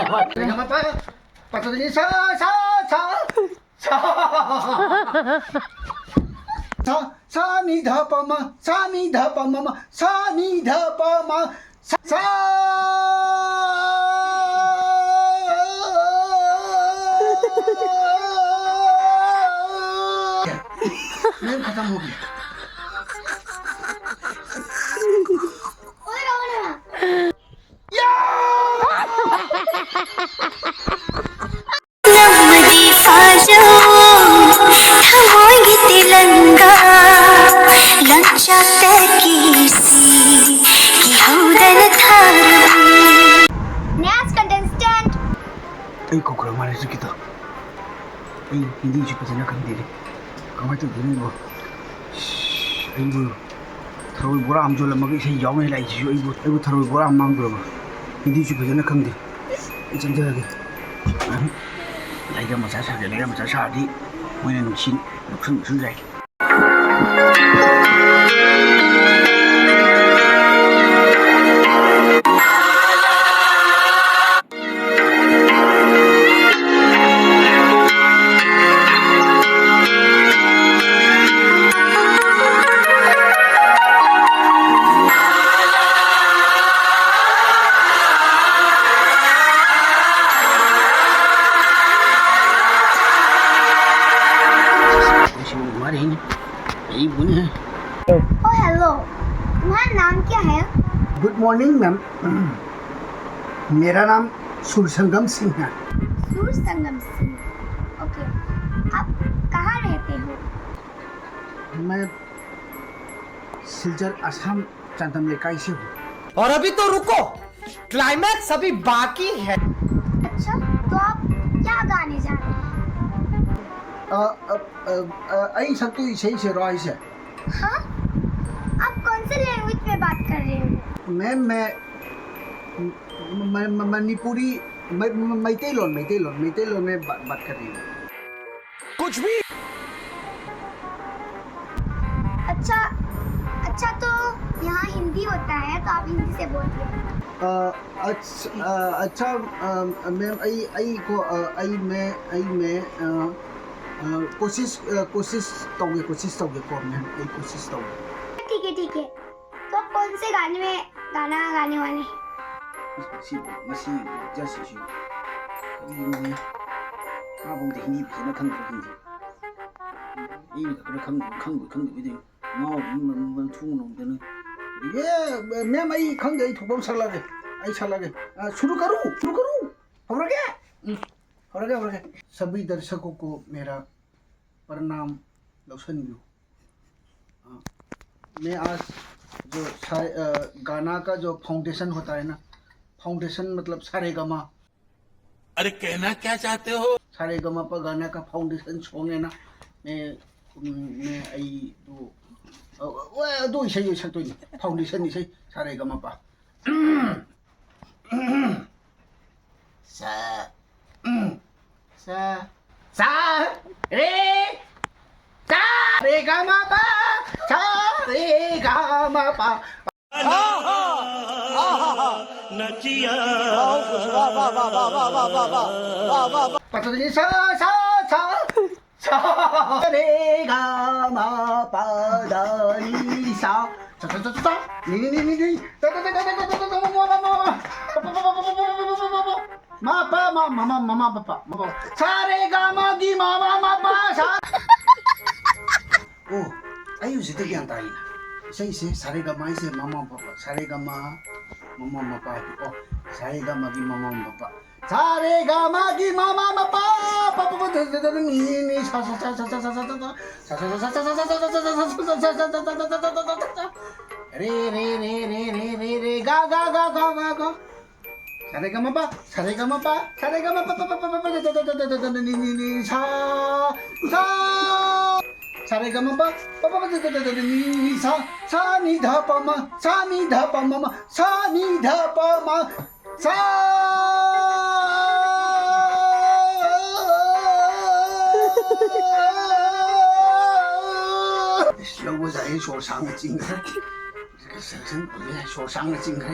가 마 빠져들이 사사사사 사미다빠마 사미다빠마마 사미다빠마 사 맨 가장 목이 Ay, kok kurang malas kita. Ay, hindi siya pa sana kandili. Kamay to dini mo. Ay, bu. Tharoy bora am jo lamag isay yaw na lai siya. Ay, bu tharoy bora am mang bro. Hindi siya pa sana kandili. Ay, chan jara ge. Lai ga macha sa di. Mo na nuksin zai. Oh hello, तुम्हारा नाम क्या है? Good morning ma'am. मेरा नाम सुरसंगम सिंह है। Sursangam Singh, okay. आप कहाँ रहते हो? मैं सिलचर असम चांदम लेकाई से हूँ। और अभी तो रुको, क्लाइमैक्स अभी बाकी है। अच्छा, तो आप क्या गाने जा रहे हैं? आई सब तो सही से रॉय से। हाँ? आप कौन से लैंग्वेज में बात कर रहे हो? मैं मणिपुरी मैतेलोन में बात कर रही हूँ। कुछ भी। अच्छा तो यहाँ हिंदी होता है, तो आप हिंदी से बोलिए। अच्छा मैम कोशिश तोगे को मैम कोशिश तोगे। ठीक है। तो आप कौन से गाने में गाना गाने वाले हैं? मसी जैसे शो ये आप उनके हिंदी भी ना खंग भी दे ना थू नो ये मैम आई खंग गई थोपम सलागे शुरू करूं हो गया सभी दर्शकों को मेरा प्रणाम लौसनियो। मैं आज जो गाना का जो फाउंडेशन होता है ना, फाउंडेशन मतलब सारेगामा। अरे कहना क्या चाहते हो? सारेगामा पर गाना का फाउंडेशन सॉन्ग है ना, मैं आई दो इसे सकते हैं फाउंडेशन इसे सारेगामा पा सा रे गा मा पा सा रे गा मा पा नचिया पतली सा रे गा मा पा दा नी सा नी मामा पापा सारे गामा गी मामा सा ओ आयु से तो ज्ञान ताई ना सही से सारे गामा से मामा पापा सारे गामा मामा पापा ओ सारे गामा गी मामा पापा सारे गामा गी मामा पापा पापा नी सा रे गा सारेगामा पा नी सा सारेगामा पा नी सा नी धा पा मा सा slow 我在说伤的惊开，这个声声不在说伤的惊开。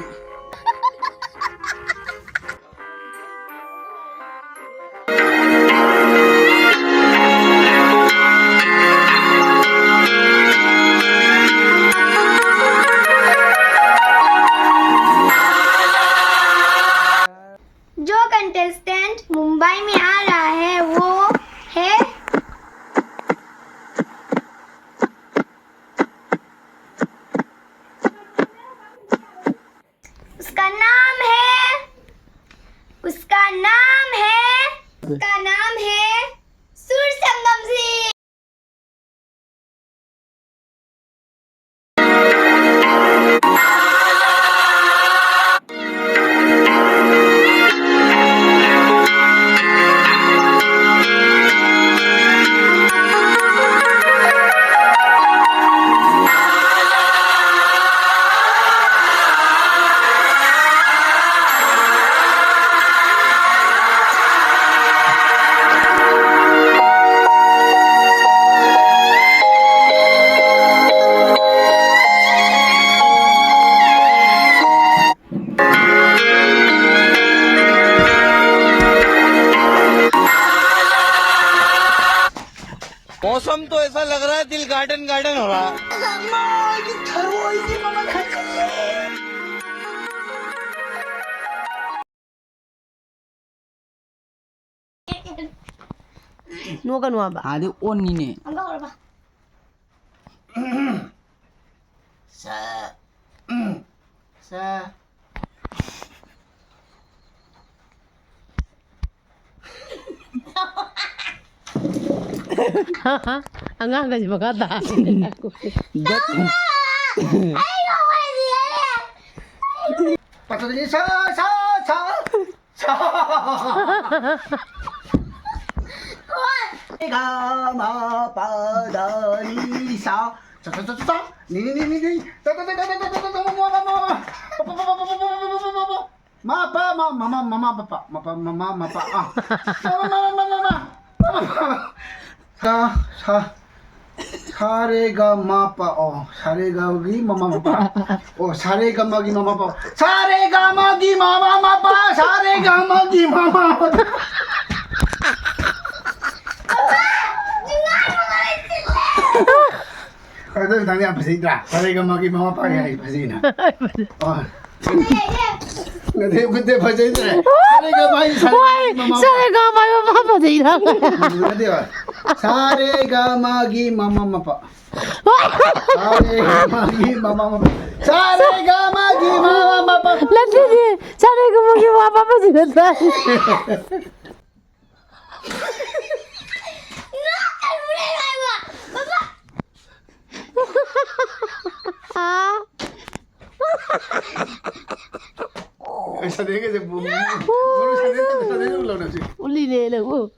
मौसम तो ऐसा लग रहा है दिल गार्डन गार्डन हो रहा है. 누가 누워봐. 아니 온이네. 안 가버려봐. 자. Ang nga kasi magkata. 빠져들이 사. 가마 빠다니 사. 자자자자. 니니니니. 마빠 마마 빠빠 마빠 아. 사 사레가 마빠 사레가기 마마마빠 사레가마기 마마빠 사레가마기 마마마빠 사레가마기 마마 Kata tadi apa sih Indra? Saregamagi ma마빠 ya apa sih Indra? Oh. Nanti betul bahasa Indra. 사레가마기 마마빠. 사례가 봐요 봐봐 돼 이런 거야. Nanti apa? 사레가마기 마마마빠. 사레가마기 마마마빠. 사레가마기 마마마빠. 나중에 사례가 뭐기 봐봐 지겠다. 아, Sarega je bulu. Bulu sarega olahraga sih. 울리네 라고.